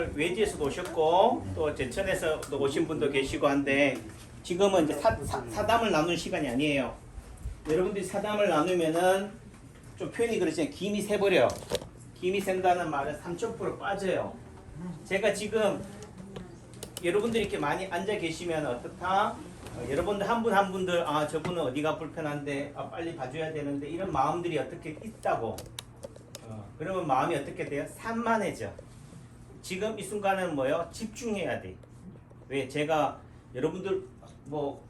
오늘 외지에서도 오셨고 또 제천에서도 오신 분도 계시고 한데 지금은 이제 사담을 나누는 시간이 아니에요. 여러분들이 사담을 나누면은 좀 표현이 그렇지만 김이 새버려. 김이 샌다는 말은 3000% 빠져요. 제가 지금 여러분들이 이렇게 많이 앉아 계시면 어떻다? 여러분들 한 분 한 분들 아 저분은 어디가 불편한데 빨리 봐줘야 되는데 이런 마음들이 어떻게 있다고. 그러면 마음이 어떻게 돼요? 산만해져. 지금 이 순간은 뭐요? 집중해야 돼. 왜? 제가 여러분들 뭐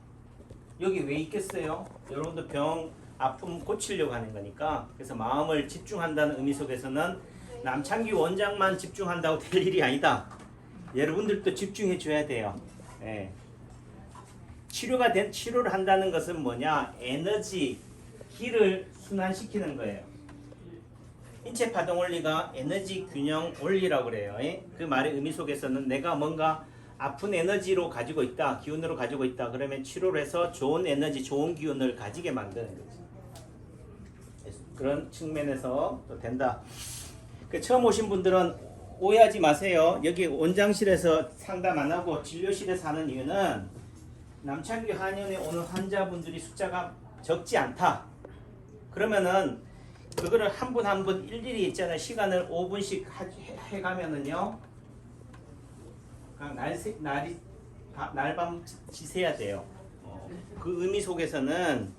여기 왜 있겠어요? 여러분들 병 아픔 고치려고 하는 거니까. 그래서 마음을 집중한다는 의미 속에서는 남창기 원장만 집중한다고 될 일이 아니다. 여러분들도 집중해 줘야 돼요. 예. 치료를 한다는 것은 뭐냐? 에너지, 기를 순환시키는 거예요. 인체 파동 원리가 에너지 균형 원리라고 그래요. 예? 그 말의 의미 속에서는 내가 뭔가 아픈 에너지로 가지고 있다, 기운으로 가지고 있다. 그러면 치료를 해서 좋은 에너지, 좋은 기운을 가지게 만드는 거지. 그런 측면에서 또 된다. 처음 오신 분들은 오해하지 마세요. 여기 원장실에서 상담 안 하고 진료실에서 하는 이유는 남창기 한의원에 오는 환자분들이 숫자가 적지 않다. 그러면은 그거를 한 분 한 분 일일이 있잖아요. 시간을 5분씩 해가면은요. 날밤 지새야 돼요. 그 의미 속에서는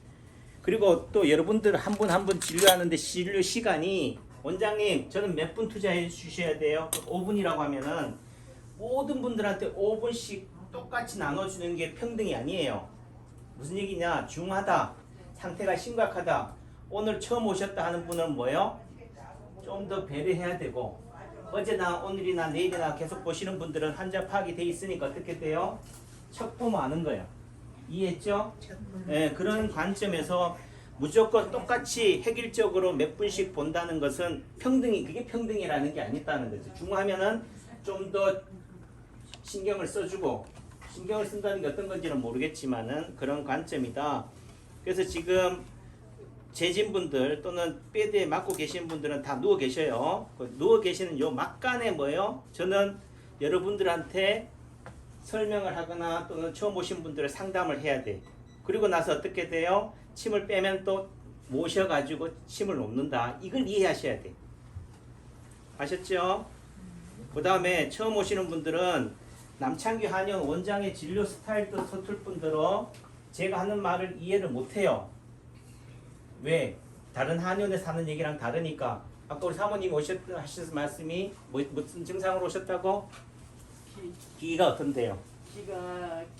그리고 또 여러분들 한 분 한 분 진료하는데 진료 시간이 원장님 저는 몇 분 투자해 주셔야 돼요. 5분이라고 하면은 모든 분들한테 5분씩 똑같이 나눠주는 게 평등이 아니에요. 무슨 얘기냐? 중하다, 상태가 심각하다, 오늘 처음 오셨다 하는 분은 뭐예요? 좀 더 배려해야 되고, 어제나 오늘이나 내일이나 계속 보시는 분들은 환자 파악이 돼 있으니까 어떻게 돼요? 척 보면 아는 거예요. 이해했죠? 네, 그런 관점에서 무조건 똑같이 획일적으로 몇 분씩 본다는 것은 그게 평등이라는 게 아니다는 거죠. 중하면은 좀 더 신경을 써주고, 신경을 쓴다는 게 어떤 건지는 모르겠지만은 그런 관점이다. 그래서 지금 재진분들 또는 배드에 맞고 계신 분들은 다 누워 계셔요. 누워 계시는 요 막간에 뭐예요? 저는 여러분들한테 설명을 하거나 또는 처음 오신 분들을 상담을 해야 돼. 그리고 나서 어떻게 돼요? 침을 빼면 또 모셔가지고 침을 놓는다. 이걸 이해하셔야 돼. 아셨죠? 그 다음에 처음 오시는 분들은 남창기 한의원 원장의 진료 스타일도 서툴 뿐더러 제가 하는 말을 이해를 못해요. 왜? 다른 한의원에 사는 얘기랑 다르니까. 아까 우리 사모님 하신 말씀이 무슨 증상으로 오셨다고? 기가 어떤데요?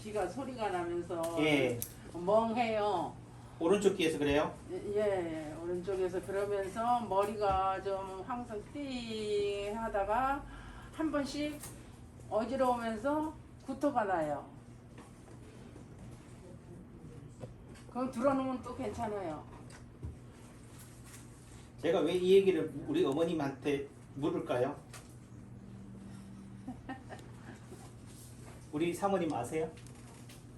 기가 소리가 나면서 예. 멍해요. 오른쪽 귀에서 그래요? 예, 오른쪽에서 그러면서 머리가 좀 항상 띵 하다가 한 번씩 어지러우면서 구토가 나요. 그럼 들어놓으면 또 괜찮아요. 제가 왜 이 얘기를 우리 어머님한테 물을까요? 우리 사모님 아세요?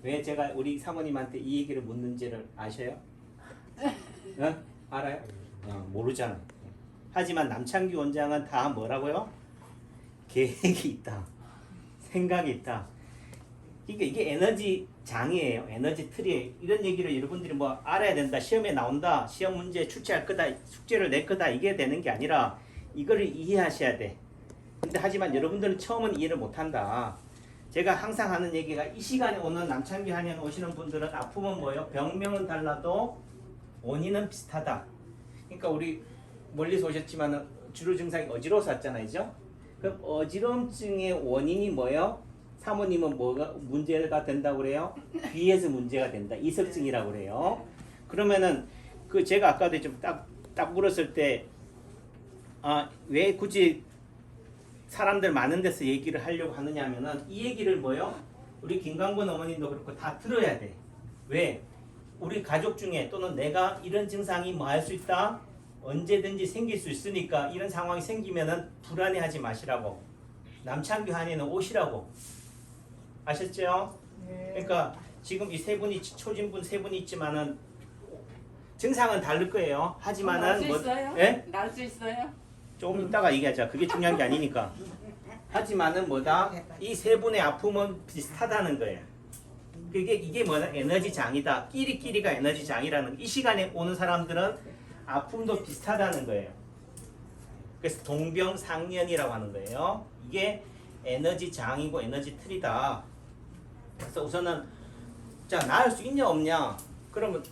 왜 제가 우리 사모님한테 이 얘기를 묻는지를 아셔요? 어? 알아요? 모르잖아. 하지만 남창기 원장은 다 뭐라고요? 계획이 있다. 생각이 있다. 그러니까 이게 에너지 장이에요. 에너지 틀이에요. 이런 얘기를 여러분들이 뭐 알아야 된다. 시험에 나온다. 시험 문제 출제할 거다. 숙제를 낼 거다. 이게 되는 게 아니라 이거를 이해하셔야 돼. 근데 하지만 여러분들은 처음은 이해를 못한다. 제가 항상 하는 얘기가 이 시간에 오는 남창기 한의원 오시는 분들은 아픔은 뭐예요? 병명은 달라도 원인은 비슷하다. 그러니까 우리 멀리서 오셨지만 주로 증상이 어지러워서 왔잖아요. 그죠? 그럼 어지럼증의 원인이 뭐예요? 사모님은 뭐가 문제가 된다고 그래요? 귀에서 문제가 된다. 이석증이라고 그래요. 그러면은 그 제가 아까도 좀 딱 물었을 때 왜 굳이 사람들 많은 데서 얘기를 하려고 하느냐 하면은 이 얘기를 뭐요? 우리 김광곤 어머님도 그렇고 다 들어야 돼. 왜? 우리 가족 중에 또는 내가 이런 증상이 뭐 할 수 있다? 언제든지 생길 수 있으니까 이런 상황이 생기면은 불안해하지 마시라고. 남창규 한의는 오시라고. 아셨죠? 네. 그러니까 지금 이 세 분이 초진분 세 분이 있지만은 증상은 다를 거예요. 하지만은 날 수 있어요? 예? 날 수 있어요? 조금 이따가 얘기하자. 그게 중요한 게 아니니까. 하지만은 뭐다? 이 세 분의 아픔은 비슷하다는 거예요. 이게 뭐냐? 에너지 장이다. 끼리끼리가 에너지 장이라는 이 시간에 오는 사람들은 아픔도 비슷하다는 거예요. 그래서 동병상련이라고 하는 거예요. 이게 에너지 장이고 에너지 틀이다. 그래서 우선은 자 나을 수 있냐 없냐? 그러면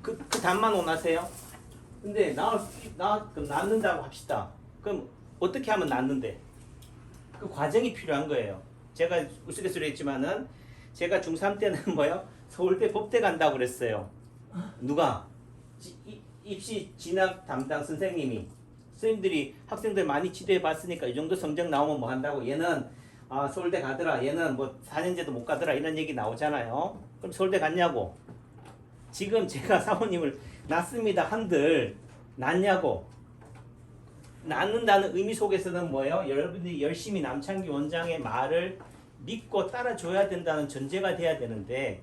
그 답만 원하세요? 근데 그럼 낫는다고 합시다. 그럼 어떻게 하면 낫는데? 그 과정이 필요한 거예요. 제가 우스갯소리 했지만은 제가 중3 때는 뭐요? 서울대 법대 간다고 그랬어요. 누가? 입시 진학 담당 선생님들이 학생들 많이 지도해 봤으니까 이 정도 성적 나오면 뭐 한다고 얘는 서울대 가더라 얘는 뭐 4년제도 못 가더라 이런 얘기 나오잖아요. 그럼 서울대 갔냐고. 지금 제가 사모님을 낳습니다 한들 낳냐고. 낳는다는 의미 속에서는 뭐예요? 여러분들이 열심히 남창기 원장의 말을 믿고 따라줘야 된다는 전제가 돼야 되는데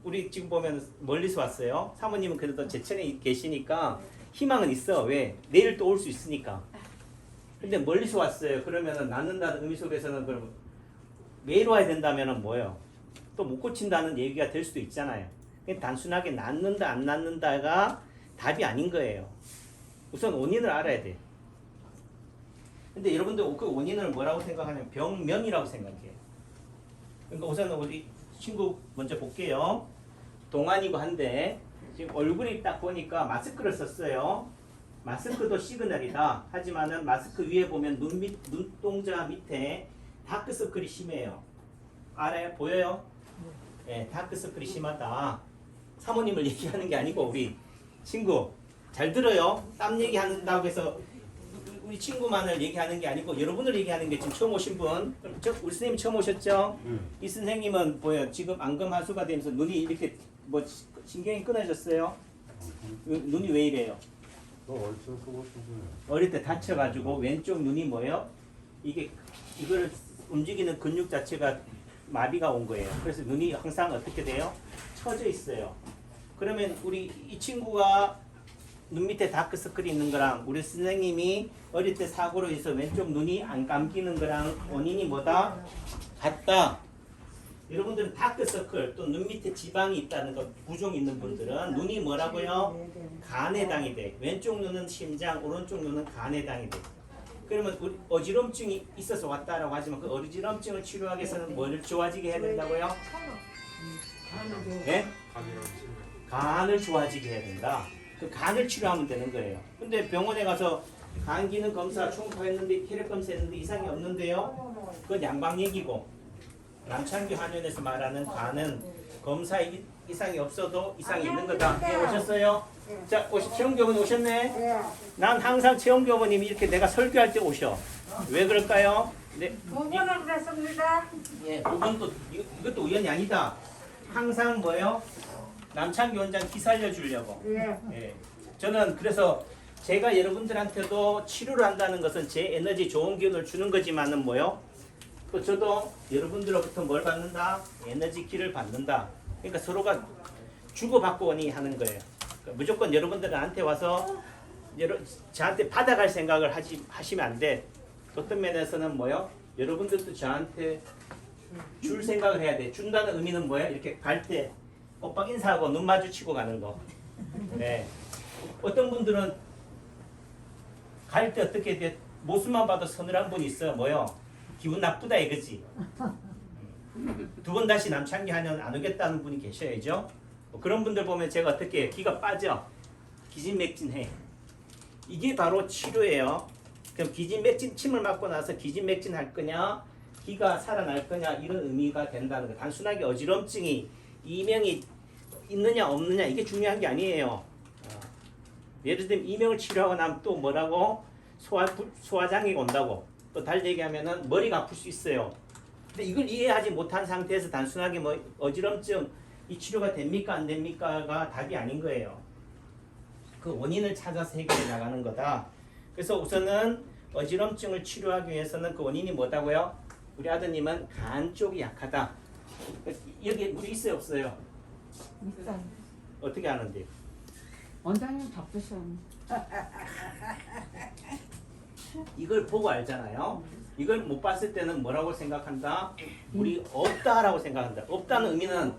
우리 지금 보면 멀리서 왔어요. 사모님은 그래도 제천에 계시니까 희망은 있어. 왜? 내일 또 올 수 있으니까. 근데 멀리서 왔어요. 그러면은 낳는다는 의미 속에서는 그럼 매일 와야 된다면은 뭐예요? 또 못 고친다는 얘기가 될 수도 있잖아요. 단순하게 낳는다 안 낳는다가 답이 아닌 거예요. 우선 원인을 알아야 돼. 근데 여러분들 그 원인을 뭐라고 생각하냐면 병명이라고 생각해요. 그러니까 우선 우리 친구 먼저 볼게요. 동안이고 한데 지금 얼굴이 딱 보니까 마스크를 썼어요. 마스크도 시그널이다. 하지만은 마스크 위에 보면 눈동자 밑에 다크서클이 심해요. 알아요? 보여요? 네, 다크서클이 심하다. 사모님을 얘기하는 게 아니고 우리 친구 잘 들어요. 땀 얘기한다고 해서 우리 친구만을 얘기하는 게 아니고 여러분을 얘기하는 게 지금 처음 오신 분. 우리 선생님 처음 오셨죠? 이 선생님은 뭐예요? 지금 안검하수가 되면서 눈이 이렇게 뭐 신경이 끊어졌어요? 눈이 왜 이래요? 어릴 때 다쳐가지고 왼쪽 눈이 뭐예요? 이거를 움직이는 근육 자체가 마비가 온 거예요. 그래서 눈이 항상 어떻게 돼요? 처져 있어요. 그러면 우리 이 친구가 눈 밑에 다크서클이 있는 거랑 우리 선생님이 어릴 때 사고로 인해서 왼쪽 눈이 안 감기는 거랑 원인이 뭐다? 같다. 여러분들은 다크서클 또 눈 밑에 지방이 있다는 거 부종 있는 분들은 눈이 뭐라고요? 간에 해당이 돼. 왼쪽 눈은 심장, 오른쪽 눈은 간에 해당이 돼. 그러면 우리 어지럼증이 있어서 왔다라고 하지만 그 어지럼증을 치료하기 위해서는 뭘 좋아지게 해야 된다고요? 네? 간을 좋아지게 해야 된다. 그 간을 치료하면 되는 거예요. 근데 병원에 가서 간 기능 검사 초음파했는데 혈액 검사했는데 이상이 없는데요. 그건 양방 얘기고 남창기 한의원에서 말하는 간은 검사 이상이 없어도 이상이 있는 거다. 네, 오셨어요? 자, 체험교본 오셨네? 난 항상 체험교본님이 이렇게 내가 설교할 때 오셔. 왜 그럴까요? 네. 5번을 그랬습니다. 예, 5번도 이것도 우연이 아니다. 항상 뭐요? 남창기 원장 기살려 주려고. 예. 예. 저는 그래서 제가 여러분들한테도 치료를 한다는 것은 제 에너지 좋은 기운을 주는 거지만은 뭐요? 또 저도 여러분들로부터 뭘 받는다? 에너지 기를 받는다. 그러니까 서로가 주고받고니 하는 거예요. 그러니까 무조건 여러분들한테 와서 저한테 받아갈 생각을 하시면 안 돼. 어떤 면에서는 뭐요? 여러분들도 저한테 줄 생각을 해야 돼. 준다는 의미는 뭐예요? 이렇게 갈 때 오빠 인사하고 눈 마주치고 가는 거. 네. 어떤 분들은 갈 때 어떻게 돼? 모습만 봐도 서늘한 분이 있어. 뭐요? 기분 나쁘다 이거지. 두 번 다시 남창기 하면 안 오겠다는 분이 계셔야죠. 뭐 그런 분들 보면 제가 어떻게 해요? 기가 빠져. 기진맥진해. 이게 바로 치료예요. 그럼 기진맥진 침을 맞고 나서 기진맥진 할 거냐? 기가 살아날 거냐? 이런 의미가 된다는 거. 단순하게 어지럼증이 이명이 있느냐 없느냐 이게 중요한 게 아니에요. 예를 들면 이명을 치료하고 나면 또 뭐라고? 소화장애가 온다고. 또 달리 얘기하면은 머리가 아플 수 있어요. 근데 이걸 이해하지 못한 상태에서 단순하게 뭐 어지럼증 이 치료가 됩니까 안 됩니까가 답이 아닌 거예요. 그 원인을 찾아서 해결해 나가는 거다. 그래서 우선은 어지럼증을 치료하기 위해서는 그 원인이 뭐다고요? 우리 아드님은 간 쪽이 약하다. 여기 물이 있어요 없어요? 있어요. 어떻게 아는데요? 원장님 바쁘셔. 이걸 보고 알잖아요. 이걸 못 봤을 때는 뭐라고 생각한다? 물이 없다라고 생각한다. 없다는 의미는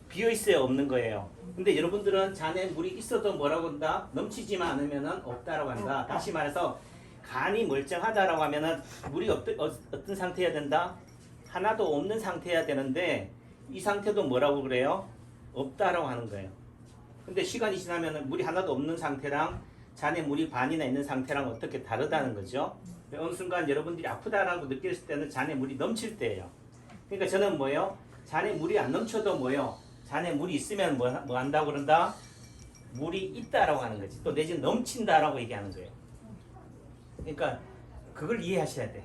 비어 있어야 없는 거예요. 근데 여러분들은 잔에 물이 있어도 뭐라고 한다? 넘치지만 않으면은 없다라고 한다. 다시 말해서 간이 멀쩡하다라고 하면은 물이 어떤 상태여야 된다? 하나도 없는 상태여야 되는데 이 상태도 뭐라고 그래요? 없다라고 하는 거예요. 근데 시간이 지나면은 물이 하나도 없는 상태랑 잔에 물이 반이나 있는 상태랑 어떻게 다르다는 거죠. 어느 순간 여러분들이 아프다라고 느낄 때는 잔에 물이 넘칠 때예요. 그러니까 저는 뭐예요? 잔에 물이 안 넘쳐도 뭐예요? 잔에 물이 있으면 뭐 한다고 그런다? 물이 있다라고 하는 거지. 또 내지는 넘친다라고 얘기하는 거예요. 그러니까 그걸 이해하셔야 돼.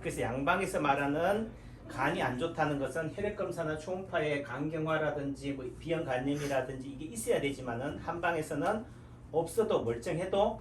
그래서 양방에서 말하는 간이 안 좋다는 것은 혈액검사나 초음파의 간경화라든지 뭐 비형간염이라든지 이게 있어야 되지만은 한방에서는 없어도 멀쩡해도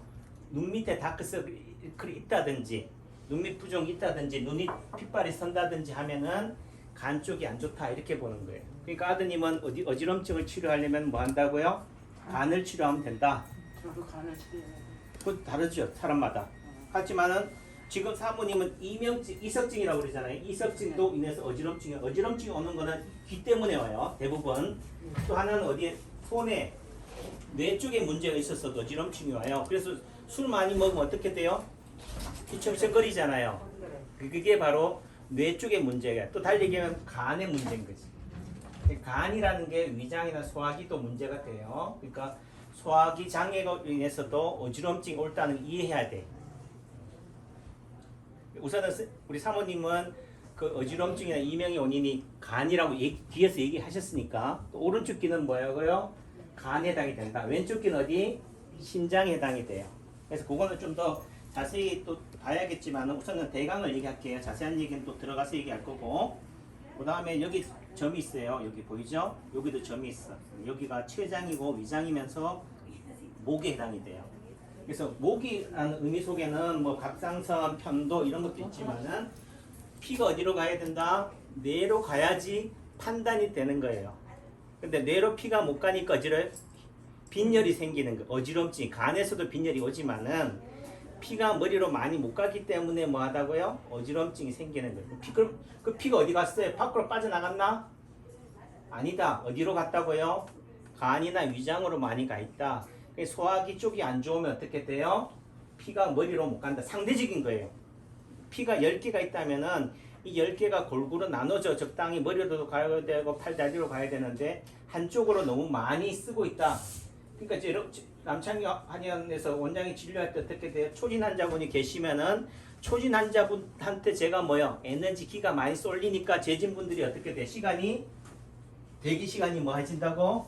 눈 밑에 다크서클이 있다든지 눈밑 부종이 있다든지 눈이 핏발이 선다든지 하면은 간 쪽이 안 좋다 이렇게 보는 거예요. 그러니까 아드님은 어지럼증을 치료하려면 뭐 한다고요? 간을 치료하면 된다. 저도 간을 치료해야 돼. 그 다르죠 사람마다. 하지만은 지금 사모님은 이석증이라고 그러잖아요. 이석증도 인해서 어지럼증이 오는 거는 귀 때문에 와요. 대부분. 또 하나는 어디에 손에 뇌 쪽에 문제가 있었어도 어지럼증이 와요. 그래서 술 많이 먹으면 어떻게 돼요? 귀청청거리잖아요. 그게 바로 뇌 쪽의 문제가. 또 달리 얘기하면 간의 문제인 거지. 간이라는 게 위장이나 소화기도 문제가 돼요. 그러니까 소화기 장애로 인해서도 어지럼증이 옳다는 걸 이해해야 돼. 우선은 우리 사모님은 그 어지럼증이나 이명의 원인이 간이라고 뒤에서 얘기하셨으니까 또 오른쪽 귀는 뭐라고요? 간에 해당이 된다. 왼쪽 귀는 어디? 심장에 해당이 돼요. 그래서 그거는 좀 더 자세히 또 봐야겠지만 우선은 대강을 얘기할게요. 자세한 얘기는 또 들어가서 얘기할 거고 그 다음에 여기 점이 있어요. 여기 보이죠? 여기도 점이 있어. 여기가 췌장이고 위장이면서 목에 해당이 돼요. 그래서 목이라는 의미 속에는 뭐 갑상선, 편도 이런 것도 있지만은 피가 어디로 가야 된다? 뇌로 가야지 판단이 되는 거예요. 근데 뇌로 피가 못 가니까 빈혈이 생기는 거. 어지럼증, 간에서도 빈혈이 오지만은 피가 머리로 많이 못 가기 때문에 뭐 하다고요? 어지럼증이 생기는 거예요. 그 피가 어디 갔어요? 밖으로 빠져나갔나? 아니다. 어디로 갔다고요? 간이나 위장으로 많이 가 있다. 소화기 쪽이 안 좋으면 어떻게 돼요? 피가 머리로 못 간다. 상대적인 거예요. 피가 10개가 있다면은 이 10개가 골고루 나눠져 적당히 머리로도 가야 되고 팔다리로 가야 되는데 한쪽으로 너무 많이 쓰고 있다. 그러니까 이제 남창희 한의원에서 원장이 진료할 때 어떻게 돼요? 초진 환자분이 계시면은 초진 환자분한테 제가 뭐요? 에너지 기가 많이 쏠리니까 재진분들이 어떻게 돼? 대기 시간이 뭐 해진다고?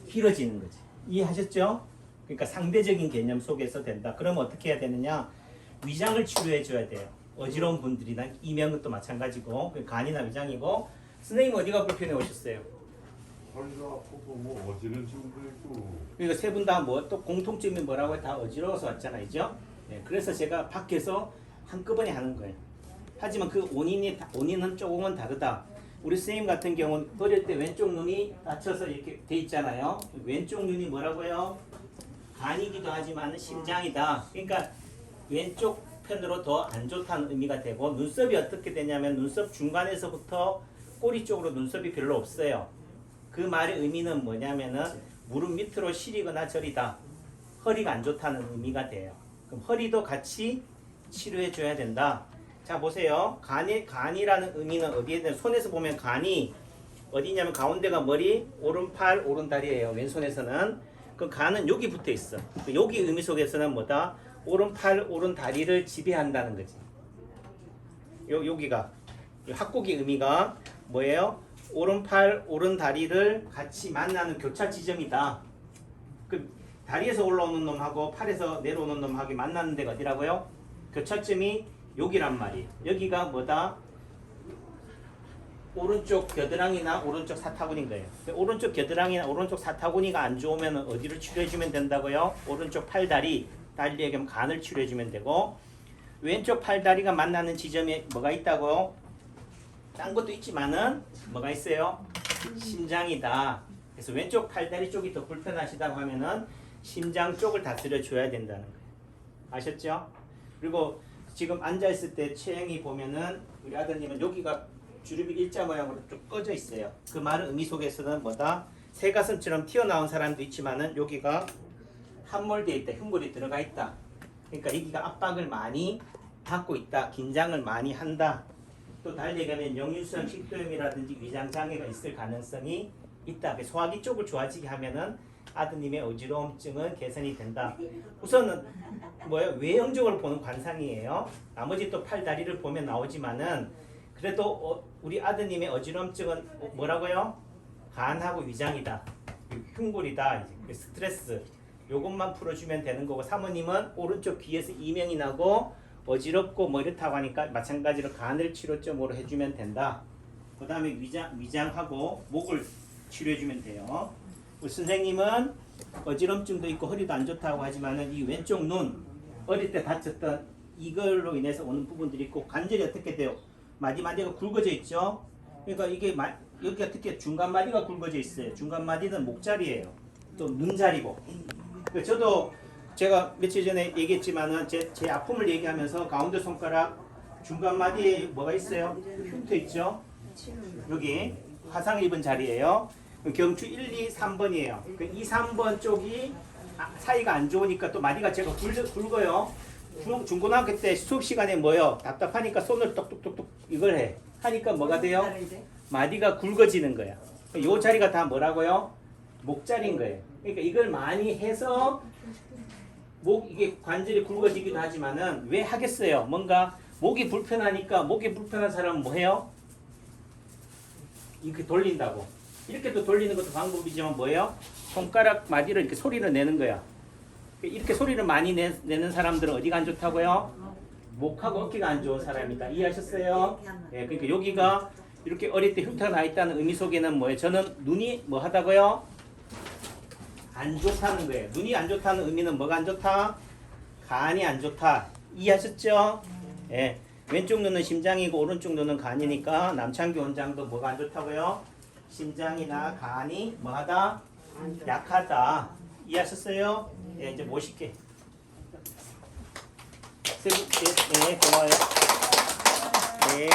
길어지는 거지. 이해하셨죠? 그러니까 상대적인 개념 속에서 된다. 그러면 어떻게 해야 되느냐? 위장을 치료해 줘야 돼요. 어지러운 분들이나 이명은 또 마찬가지고 간이나 위장이고. 선생님 어디가 불편해 오셨어요? 허리가 아프고 뭐 어지럼증도 있고. 그러니까 세 분 다 뭐 또 공통점이 뭐라고 다 어지러워서 왔잖아요, 그죠? 네, 그래서 제가 밖에서 한꺼번에 하는 거예요. 하지만 그 원인은 조금은 다르다. 우리 선생님 같은 경우는 어릴 때 왼쪽 눈이 다쳐서 이렇게 돼 있잖아요. 왼쪽 눈이 뭐라고요? 간이기도 하지만 심장이다. 그러니까 왼쪽 편으로 더 안 좋다는 의미가 되고 눈썹이 어떻게 되냐면 눈썹 중간에서부터 꼬리 쪽으로 눈썹이 별로 없어요. 그 말의 의미는 뭐냐면은 무릎 밑으로 시리거나 저리다. 허리가 안 좋다는 의미가 돼요. 그럼 허리도 같이 치료해 줘야 된다. 자 보세요. 간이라는 의미는 어디에 되는 손에서 보면 간이 어디냐면 가운데가 머리, 오른팔, 오른다리예요. 왼손에서는. 그 간은 여기 붙어 있어. 여기 의미 속에서는 뭐다? 오른팔, 오른다리를 지배한다는 거지. 여기가 합곡의 의미가 뭐예요? 오른팔, 오른다리를 같이 만나는 교차 지점이다. 그 다리에서 올라오는 놈하고 팔에서 내려오는 놈하고 만나는 데가 어디라고요? 교차점이 여기란 말이에요. 여기가 뭐다? 오른쪽 겨드랑이나 오른쪽 사타구니인 거예요. 오른쪽 겨드랑이나 오른쪽 사타구니가 안 좋으면 어디를 치료해주면 된다고요? 오른쪽 팔다리, 달리 얘기하면 간을 치료해주면 되고 왼쪽 팔다리가 만나는 지점에 뭐가 있다고요? 딴 것도 있지만은 뭐가 있어요? 심장이다. 그래서 왼쪽 팔다리 쪽이 더 불편하시다고 하면은 심장 쪽을 다스려 줘야 된다는 거예요. 아셨죠? 그리고 지금 앉아 있을 때 체형이 보면은 우리 아드님은 여기가 주름이 일자 모양으로 쭉 꺼져 있어요. 그 말은 의미 속에서는 뭐다? 새 가슴처럼 튀어나온 사람도 있지만은 여기가 함몰되어 있다, 흉골이 들어가 있다. 그러니까 여기가 압박을 많이 받고 있다, 긴장을 많이 한다. 또 달리 얘기하면 역류성 식도염이라든지 위장 장애가 있을 가능성이 있다. 소화기 쪽을 좋아지게 하면은 아드님의 어지러움증은 개선이 된다. 우선은 뭐예요? 외형적으로 보는 관상이에요. 나머지 또 팔 다리를 보면 나오지만은 그래도 우리 아드님의 어지러움증은 뭐라고요? 간하고 위장이다. 흉골이다. 스트레스. 요것만 풀어주면 되는 거고, 사모님은 오른쪽 귀에서 이명이 나고 어지럽고 뭐 이렇다고 하니까 마찬가지로 간을 치료점으로 해주면 된다. 그 다음에 위장하고 목을 치료해주면 돼요. 우리 선생님은 어지럼증도 있고 허리도 안 좋다고 하지만은 이 왼쪽 눈 어릴 때 다쳤던 이걸로 인해서 오는 부분들이 있고, 관절이 어떻게 돼요? 마디마디가 굵어져 있죠. 그러니까 이게 여기가 특히 중간마디가 굵어져 있어요. 중간마디는 목자리예요. 또 눈자리고. 저도 제가 며칠 전에 얘기했지만은 제 아픔을 얘기하면서 가운데 손가락 중간마디에 뭐가 있어요? 흉터 있죠? 여기 화상 입은 자리예요. 경추 1, 2, 3번이에요. 그 2, 3번 쪽이 사이가 안 좋으니까 또 마디가 제가 굵어요. 중고등학교 때 수업 시간에 뭐요? 답답하니까 손을 똑똑똑똑 이걸 해. 하니까 뭐가 돼요? 마디가 굵어지는 거야. 이 자리가 다 뭐라고요? 목자리인 거예요. 그러니까 이걸 많이 해서 이게 관절이 굵어지기도 하지만은 왜 하겠어요? 뭔가 목이 불편하니까, 목이 불편한 사람은 뭐 해요? 이렇게 돌린다고. 이렇게 또 돌리는 것도 방법이지만 뭐예요? 손가락 마디를 이렇게 소리를 내는 거야. 이렇게 소리를 많이 내는 사람들은 어디가 안 좋다고요? 목하고 어깨가 안 좋은 사람이다. 이해하셨어요? 네, 그러니까 여기가 이렇게 어릴 때 흉터가 나 있다는 의미 속에는 뭐예요? 저는 눈이 뭐 하다고요? 안 좋다는 거예요. 눈이 안 좋다는 의미는 뭐가 안 좋다? 간이 안 좋다. 이해하셨죠? 예. 왼쪽 눈은 심장이고 오른쪽 눈은 간이니까 남창규 원장도 뭐가 안 좋다고요? 심장이나 간이 뭐하다? 약하다. 이해하셨어요? 예, 이제 모실게. 네, 고마워요.